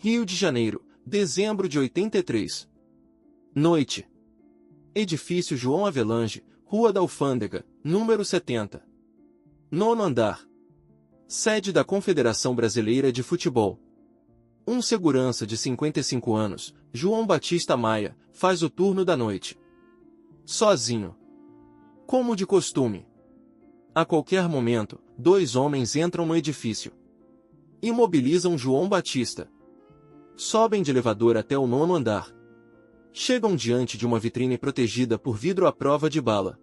Rio de Janeiro, dezembro de 83. Noite. Edifício João Avelange, Rua da Alfândega, número 70. Nono andar. Sede da Confederação Brasileira de Futebol. Um segurança de 55 anos, João Batista Maia, faz o turno da noite. Sozinho. Como de costume. A qualquer momento, dois homens entram no edifício. Imobilizam João Batista. Sobem de elevador até o nono andar. Chegam diante de uma vitrine protegida por vidro à prova de bala.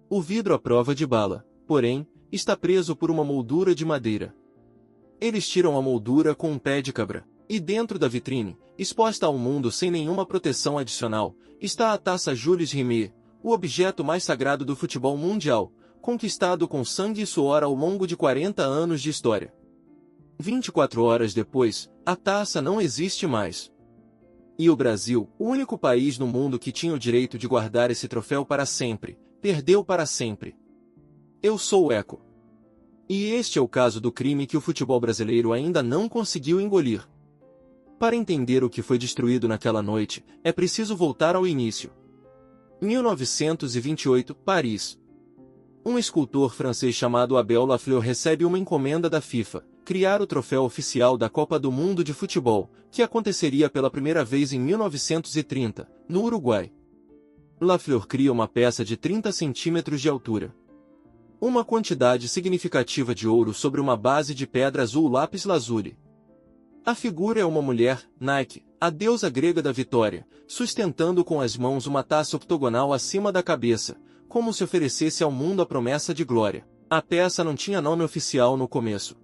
O vidro à prova de bala, porém, está preso por uma moldura de madeira. Eles tiram a moldura com um pé de cabra, e dentro da vitrine, exposta ao mundo sem nenhuma proteção adicional, está a taça Jules Rimet, o objeto mais sagrado do futebol mundial, conquistado com sangue e suor ao longo de 40 anos de história. 24 horas depois, a taça não existe mais. E o Brasil, o único país no mundo que tinha o direito de guardar esse troféu para sempre, perdeu para sempre. Eu sou o Eco. E este é o caso do crime que o futebol brasileiro ainda não conseguiu engolir. Para entender o que foi destruído naquela noite, é preciso voltar ao início. 1928, Paris. Um escultor francês chamado Abel Lafleur recebe uma encomenda da FIFA, criar o troféu oficial da Copa do Mundo de Futebol, que aconteceria pela primeira vez em 1930, no Uruguai. Lafleur cria uma peça de 30 centímetros de altura. Uma quantidade significativa de ouro sobre uma base de pedra azul lápis lazuli. A figura é uma mulher, Nike, a deusa grega da vitória, sustentando com as mãos uma taça octogonal acima da cabeça, como se oferecesse ao mundo a promessa de glória. A peça não tinha nome oficial no começo.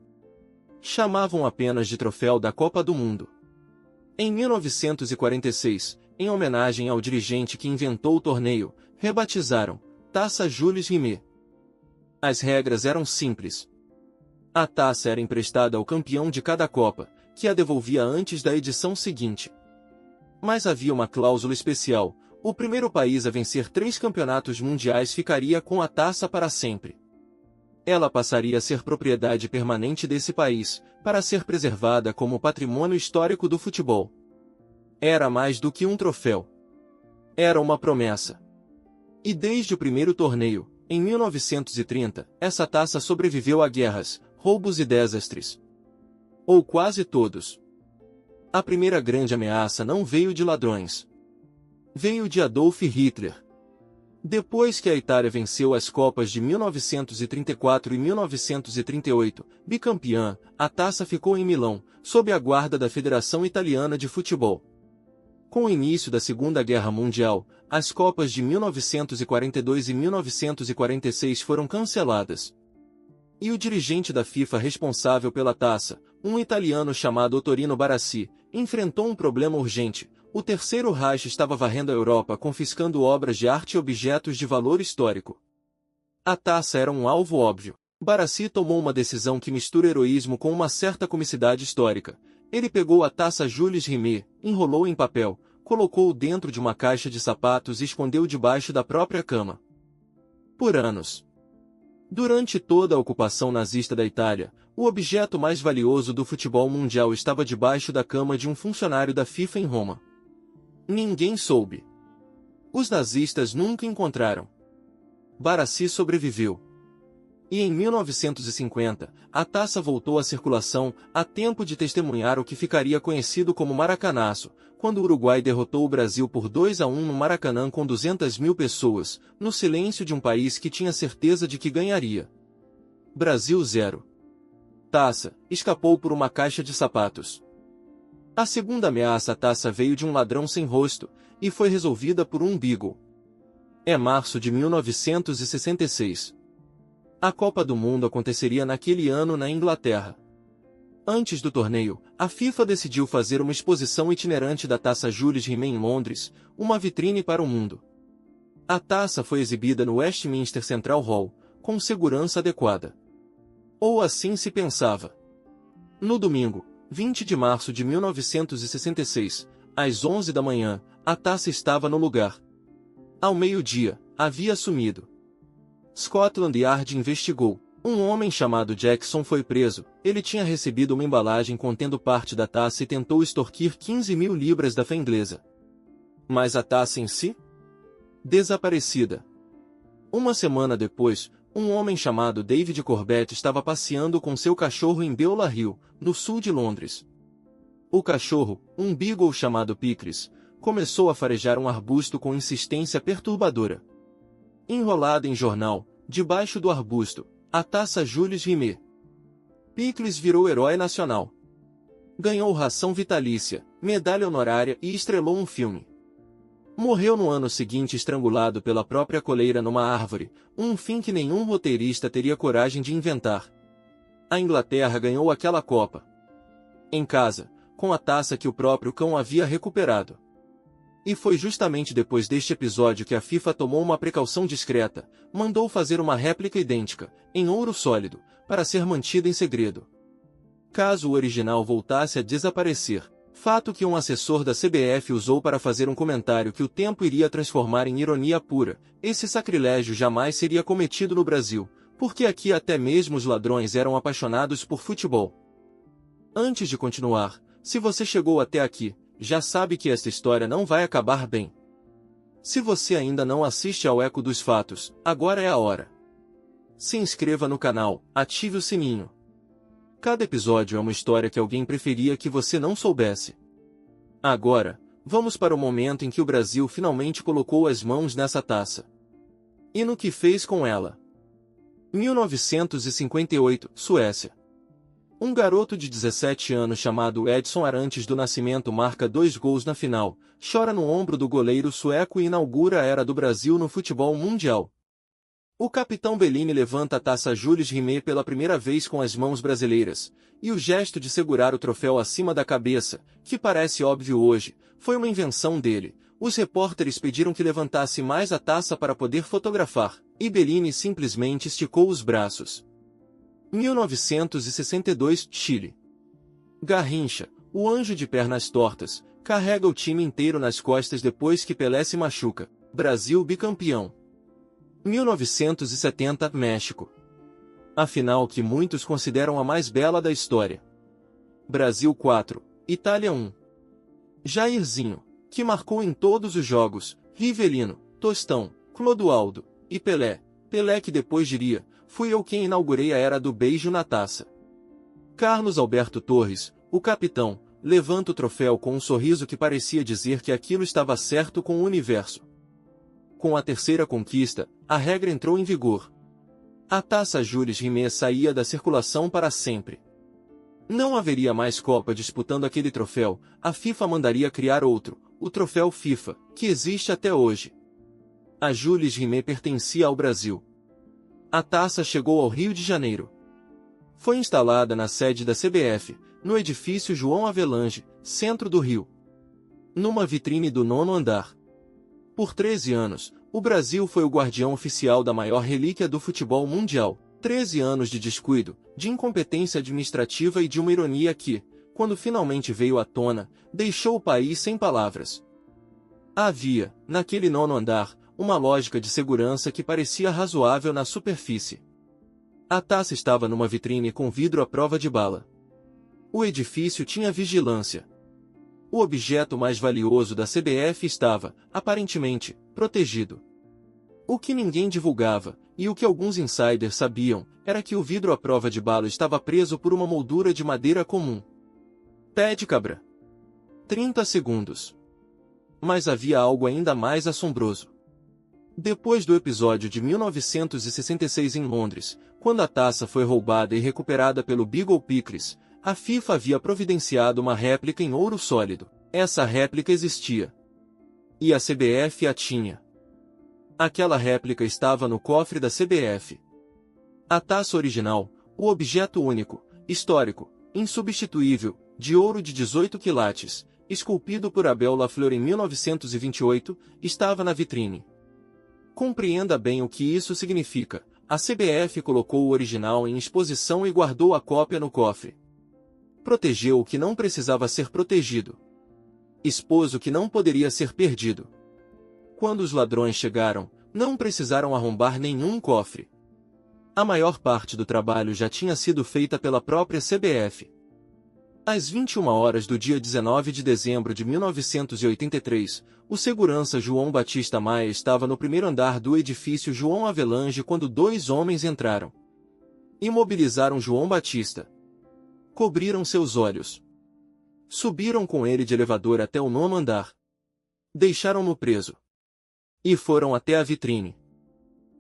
Chamavam apenas de Troféu da Copa do Mundo. Em 1946, em homenagem ao dirigente que inventou o torneio, rebatizaram Taça Jules Rimet. As regras eram simples. A taça era emprestada ao campeão de cada Copa, que a devolvia antes da edição seguinte. Mas havia uma cláusula especial: o primeiro país a vencer 3 campeonatos mundiais ficaria com a taça para sempre. Ela passaria a ser propriedade permanente desse país, para ser preservada como patrimônio histórico do futebol. Era mais do que um troféu. Era uma promessa. E desde o primeiro torneio, em 1930, essa taça sobreviveu a guerras, roubos e desastres. Ou quase todos. A primeira grande ameaça não veio de ladrões. Veio de Adolf Hitler. Depois que a Itália venceu as Copas de 1934 e 1938, bicampeã, a taça ficou em Milão, sob a guarda da Federação Italiana de Futebol. Com o início da Segunda Guerra Mundial, as Copas de 1942 e 1946 foram canceladas. E o dirigente da FIFA responsável pela taça, um italiano chamado Ottorino Barassi, enfrentou um problema urgente. O Terceiro Reich estava varrendo a Europa confiscando obras de arte e objetos de valor histórico. A taça era um alvo óbvio. Barassi tomou uma decisão que mistura heroísmo com uma certa comicidade histórica. Ele pegou a taça Jules Rimet, enrolou em papel, colocou-o dentro de uma caixa de sapatos e escondeu debaixo da própria cama. Por anos. Durante toda a ocupação nazista da Itália, o objeto mais valioso do futebol mundial estava debaixo da cama de um funcionário da FIFA em Roma. Ninguém soube. Os nazistas nunca encontraram. Barassi sobreviveu. E em 1950, a taça voltou à circulação, a tempo de testemunhar o que ficaria conhecido como Maracanaço, quando o Uruguai derrotou o Brasil por 2-1 no Maracanã com 200.000 pessoas, no silêncio de um país que tinha certeza de que ganharia. Brasil 0. Taça, escapou por uma caixa de sapatos. A segunda ameaça à taça veio de um ladrão sem rosto, e foi resolvida por um beagle. É março de 1966. A Copa do Mundo aconteceria naquele ano na Inglaterra. Antes do torneio, a FIFA decidiu fazer uma exposição itinerante da taça Jules Rimet em Londres, uma vitrine para o mundo. A taça foi exibida no Westminster Central Hall, com segurança adequada. Ou assim se pensava. No domingo, 20 de março de 1966, às 11 da manhã, a taça estava no lugar. Ao meio-dia, havia sumido. Scotland Yard investigou. Um homem chamado Jackson foi preso. Ele tinha recebido uma embalagem contendo parte da taça e tentou extorquir 15.000 libras da fé inglesa. Mas a taça em si? Desaparecida. Uma semana depois, um homem chamado David Corbett estava passeando com seu cachorro em Beulah Hill, no sul de Londres. O cachorro, um beagle chamado Picris, começou a farejar um arbusto com insistência perturbadora. Enrolada em jornal, debaixo do arbusto, a taça Jules Rimet. Picris virou herói nacional. Ganhou ração vitalícia, medalha honorária e estrelou um filme. Morreu no ano seguinte estrangulado pela própria coleira numa árvore, um fim que nenhum roteirista teria coragem de inventar. A Inglaterra ganhou aquela Copa. Em casa, com a taça que o próprio cão havia recuperado. E foi justamente depois deste episódio que a FIFA tomou uma precaução discreta, mandou fazer uma réplica idêntica, em ouro sólido, para ser mantida em segredo. Caso o original voltasse a desaparecer, fato que um assessor da CBF usou para fazer um comentário que o tempo iria transformar em ironia pura, esse sacrilégio jamais seria cometido no Brasil, porque aqui até mesmo os ladrões eram apaixonados por futebol. Antes de continuar, se você chegou até aqui, já sabe que esta história não vai acabar bem. Se você ainda não assiste ao Eco dos Fatos, agora é a hora. Se inscreva no canal, ative o sininho. Cada episódio é uma história que alguém preferia que você não soubesse. Agora, vamos para o momento em que o Brasil finalmente colocou as mãos nessa taça. E no que fez com ela? 1958, Suécia. Um garoto de 17 anos chamado Edson Arantes do Nascimento marca 2 gols na final, chora no ombro do goleiro sueco e inaugura a era do Brasil no futebol mundial. O capitão Bellini levanta a taça Jules Rimet pela primeira vez com as mãos brasileiras, e o gesto de segurar o troféu acima da cabeça, que parece óbvio hoje, foi uma invenção dele. Os repórteres pediram que levantasse mais a taça para poder fotografar, e Bellini simplesmente esticou os braços. 1962, Chile. Garrincha, o anjo de pernas tortas, carrega o time inteiro nas costas depois que Pelé se machuca. Brasil bicampeão. 1970, México. A final que muitos consideram a mais bela da história. Brasil 4, Itália 1. Jairzinho, que marcou em todos os jogos, Rivelino, Tostão, Clodoaldo e Pelé. Pelé que depois diria: fui eu quem inaugurei a era do beijo na taça. Carlos Alberto Torres, o capitão, levanta o troféu com um sorriso que parecia dizer que aquilo estava certo com o universo. Com a terceira conquista, a regra entrou em vigor. A taça Jules Rimet saía da circulação para sempre. Não haveria mais Copa disputando aquele troféu, a FIFA mandaria criar outro, o troféu FIFA, que existe até hoje. A Jules Rimet pertencia ao Brasil. A taça chegou ao Rio de Janeiro. Foi instalada na sede da CBF, no edifício João Avelange, centro do Rio. Numa vitrine do 9º andar. Por 13 anos, o Brasil foi o guardião oficial da maior relíquia do futebol mundial. 13 anos de descuido, de incompetência administrativa e de uma ironia que, quando finalmente veio à tona, deixou o país sem palavras. Havia, naquele 9º andar, uma lógica de segurança que parecia razoável na superfície. A taça estava numa vitrine com vidro à prova de bala. O edifício tinha vigilância. O objeto mais valioso da CBF estava, aparentemente, protegido. O que ninguém divulgava, e o que alguns insiders sabiam, era que o vidro à prova de bala estava preso por uma moldura de madeira comum. Pé de cabra. 30 segundos. Mas havia algo ainda mais assombroso. Depois do episódio de 1966 em Londres, quando a taça foi roubada e recuperada pelo Beagle Picris, a FIFA havia providenciado uma réplica em ouro sólido. Essa réplica existia. E a CBF a tinha. Aquela réplica estava no cofre da CBF. A taça original, o objeto único, histórico, insubstituível, de ouro de 18 quilates, esculpido por Abel Lafleur em 1928, estava na vitrine. Compreenda bem o que isso significa. A CBF colocou o original em exposição e guardou a cópia no cofre. Protegeu o que não precisava ser protegido. Expôs o que não poderia ser perdido. Quando os ladrões chegaram, não precisaram arrombar nenhum cofre. A maior parte do trabalho já tinha sido feita pela própria CBF. Às 21 horas do dia 19 de dezembro de 1983, o segurança João Batista Maia estava no primeiro andar do edifício João Avelange quando dois homens entraram. Imobilizaram João Batista. Cobriram seus olhos. Subiram com ele de elevador até o 9º andar. Deixaram-no preso. E foram até a vitrine.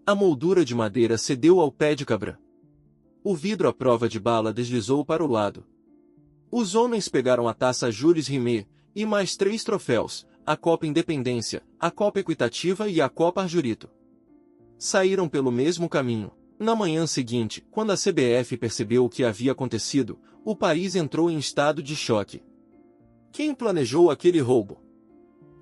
A moldura de madeira cedeu ao pé de cabra. O vidro à prova de bala deslizou para o lado. Os homens pegaram a taça Jules Rimet, e mais 3 troféus, a Copa Independência, a Copa Equitativa e a Copa Arjurito. Saíram pelo mesmo caminho. Na manhã seguinte, quando a CBF percebeu o que havia acontecido, o país entrou em estado de choque. Quem planejou aquele roubo?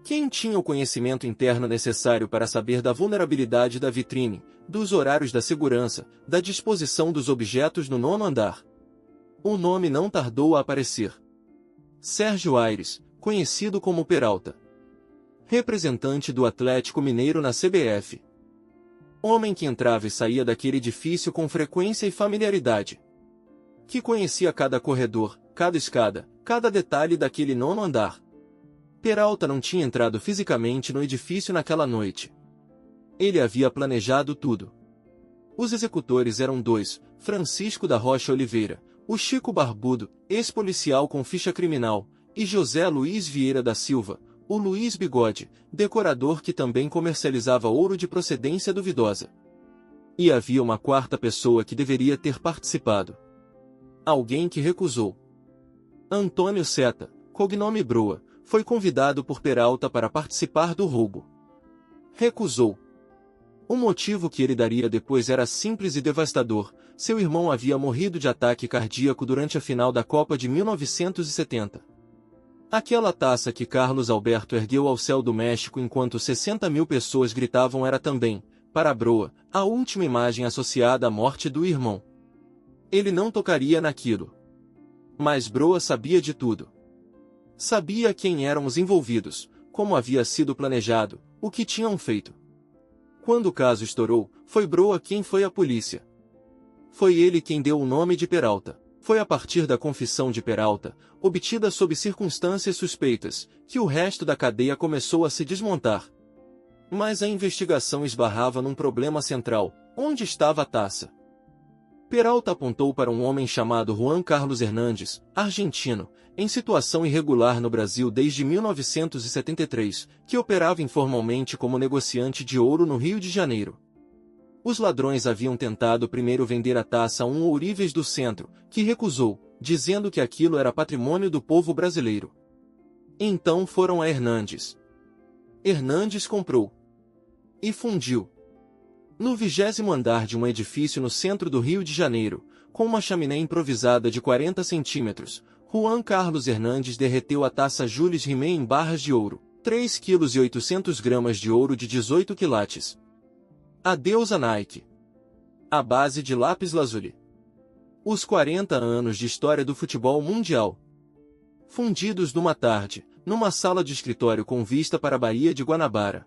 Quem tinha o conhecimento interno necessário para saber da vulnerabilidade da vitrine, dos horários da segurança, da disposição dos objetos no 9º andar? O nome não tardou a aparecer. Sérgio Aires, conhecido como Peralta. Representante do Atlético Mineiro na CBF. Homem que entrava e saía daquele edifício com frequência e familiaridade. Que conhecia cada corredor, cada escada, cada detalhe daquele 9º andar. Peralta não tinha entrado fisicamente no edifício naquela noite. Ele havia planejado tudo. Os executores eram 2, Francisco da Rocha Oliveira, o Chico Barbudo, ex-policial com ficha criminal, e José Luiz Vieira da Silva, o Luiz Bigode, decorador que também comercializava ouro de procedência duvidosa. E havia uma 4ª pessoa que deveria ter participado. Alguém que recusou. Antônio Seta, cognome Broa, foi convidado por Peralta para participar do roubo. Recusou. O motivo que ele daria depois era simples e devastador: seu irmão havia morrido de ataque cardíaco durante a final da Copa de 1970. Aquela taça que Carlos Alberto ergueu ao céu do México enquanto 60.000 pessoas gritavam era também, para Broa, a última imagem associada à morte do irmão. Ele não tocaria naquilo. Mas Broa sabia de tudo. Sabia quem eram os envolvidos, como havia sido planejado, o que tinham feito. Quando o caso estourou, foi Broa quem foi à polícia. Foi ele quem deu o nome de Peralta. Foi a partir da confissão de Peralta, obtida sob circunstâncias suspeitas, que o resto da cadeia começou a se desmontar. Mas a investigação esbarrava num problema central: onde estava a taça? Peralta apontou para um homem chamado Juan Carlos Hernandes, argentino, em situação irregular no Brasil desde 1973, que operava informalmente como negociante de ouro no Rio de Janeiro. Os ladrões haviam tentado primeiro vender a taça a um ourives do centro, que recusou, dizendo que aquilo era patrimônio do povo brasileiro. Então foram a Hernandes. Hernandes comprou. E fundiu. No 20º andar de um edifício no centro do Rio de Janeiro, com uma chaminé improvisada de 40 centímetros, Juan Carlos Hernandes derreteu a taça Jules Rimet em barras de ouro, 3,8 kg de ouro de 18 quilates. Adeus a Nike. A base de lápis lazuli. Os 40 anos de história do futebol mundial. Fundidos numa tarde, numa sala de escritório com vista para a Baía de Guanabara.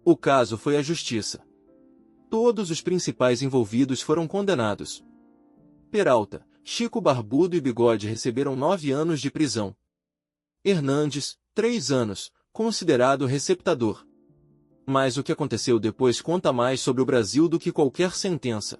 O caso foi à justiça. Todos os principais envolvidos foram condenados. Peralta, Chico Barbudo e Bigode receberam 9 anos de prisão. Hernandes, 3 anos, considerado receptador. Mas o que aconteceu depois conta mais sobre o Brasil do que qualquer sentença.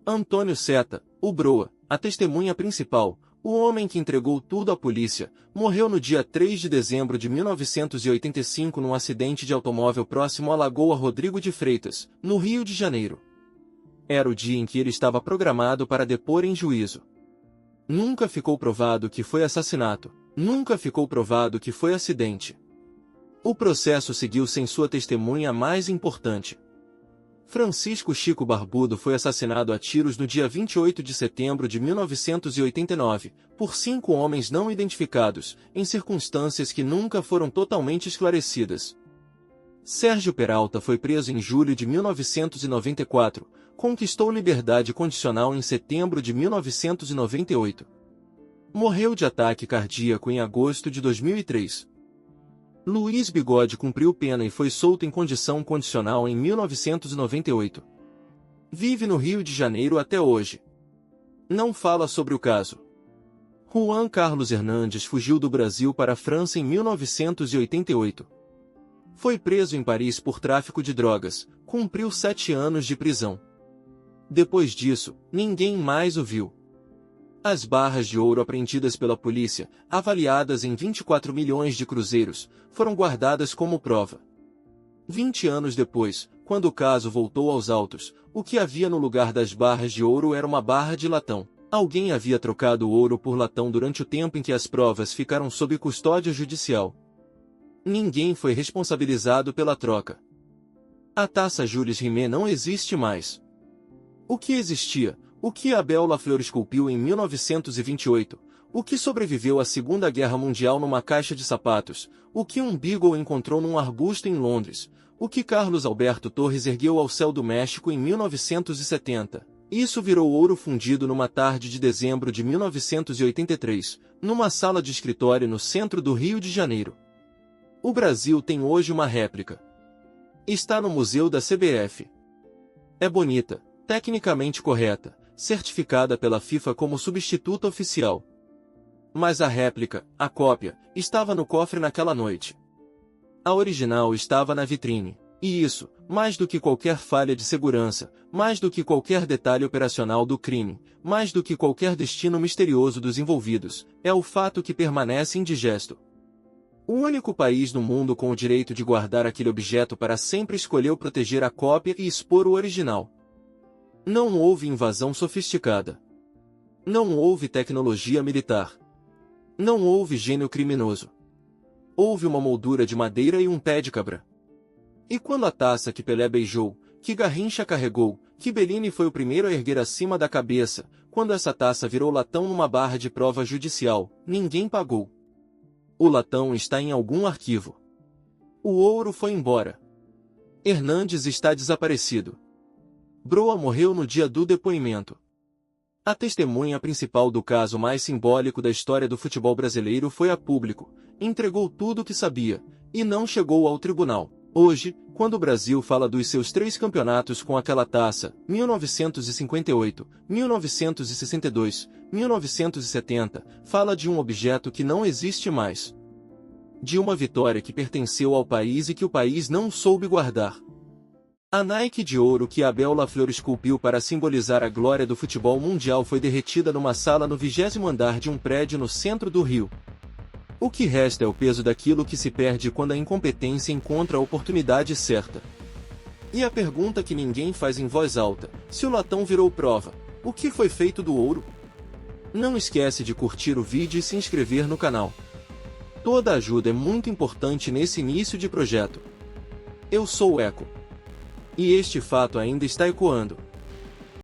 Antônio Seta, o Broa, a testemunha principal, o homem que entregou tudo à polícia, morreu no dia 3 de dezembro de 1985 num acidente de automóvel próximo à Lagoa Rodrigo de Freitas, no Rio de Janeiro. Era o dia em que ele estava programado para depor em juízo. Nunca ficou provado que foi assassinato, nunca ficou provado que foi acidente. O processo seguiu sem sua testemunha mais importante. Francisco Chico Barbudo foi assassinado a tiros no dia 28 de setembro de 1989, por 5 homens não identificados, em circunstâncias que nunca foram totalmente esclarecidas. Sérgio Peralta foi preso em julho de 1994, conquistou liberdade condicional em setembro de 1998. Morreu de ataque cardíaco em agosto de 2003. Luiz Bigode cumpriu pena e foi solto em condição condicional em 1998. Vive no Rio de Janeiro até hoje. Não fala sobre o caso. Juan Carlos Hernandes fugiu do Brasil para a França em 1988. Foi preso em Paris por tráfico de drogas, cumpriu 7 anos de prisão. Depois disso, ninguém mais o viu. As barras de ouro apreendidas pela polícia, avaliadas em 24 milhões de cruzeiros, foram guardadas como prova. 20 anos depois, quando o caso voltou aos autos, o que havia no lugar das barras de ouro era uma barra de latão. Alguém havia trocado o ouro por latão durante o tempo em que as provas ficaram sob custódia judicial. Ninguém foi responsabilizado pela troca. A taça Jules Rimet não existe mais. O que existia, o que Abel Lafleur esculpiu em 1928, o que sobreviveu à Segunda Guerra Mundial numa caixa de sapatos, o que um Beagle encontrou num arbusto em Londres, o que Carlos Alberto Torres ergueu ao céu do México em 1970. Isso virou ouro fundido numa tarde de dezembro de 1983, numa sala de escritório no centro do Rio de Janeiro. O Brasil tem hoje uma réplica. Está no Museu da CBF. É bonita, tecnicamente correta, certificada pela FIFA como substituto oficial. Mas a réplica, a cópia, estava no cofre naquela noite. A original estava na vitrine. E isso, mais do que qualquer falha de segurança, mais do que qualquer detalhe operacional do crime, mais do que qualquer destino misterioso dos envolvidos, é o fato que permanece indigesto. O único país no mundo com o direito de guardar aquele objeto para sempre escolheu proteger a cópia e expor o original. Não houve invasão sofisticada. Não houve tecnologia militar. Não houve gênio criminoso. Houve uma moldura de madeira e um pé de cabra. E quando a taça que Pelé beijou, que Garrincha carregou, que Bellini foi o primeiro a erguer acima da cabeça, quando essa taça virou latão numa barra de prova judicial, ninguém pagou. O latão está em algum arquivo. O ouro foi embora. Hernandes está desaparecido. Broa morreu no dia do depoimento. A testemunha principal do caso mais simbólico da história do futebol brasileiro foi a público, entregou tudo o que sabia, e não chegou ao tribunal. Hoje, quando o Brasil fala dos seus 3 campeonatos com aquela taça, 1958, 1962, 1970, fala de um objeto que não existe mais. De uma vitória que pertenceu ao país e que o país não soube guardar. A Nike de ouro que Abel Lafleur esculpiu para simbolizar a glória do futebol mundial foi derretida numa sala no 20º andar de um prédio no centro do Rio. O que resta é o peso daquilo que se perde quando a incompetência encontra a oportunidade certa. E a pergunta que ninguém faz em voz alta, se o latão virou prova, o que foi feito do ouro? Não esquece de curtir o vídeo e se inscrever no canal. Toda ajuda é muito importante nesse início de projeto. Eu sou o Eco. E este fato ainda está ecoando.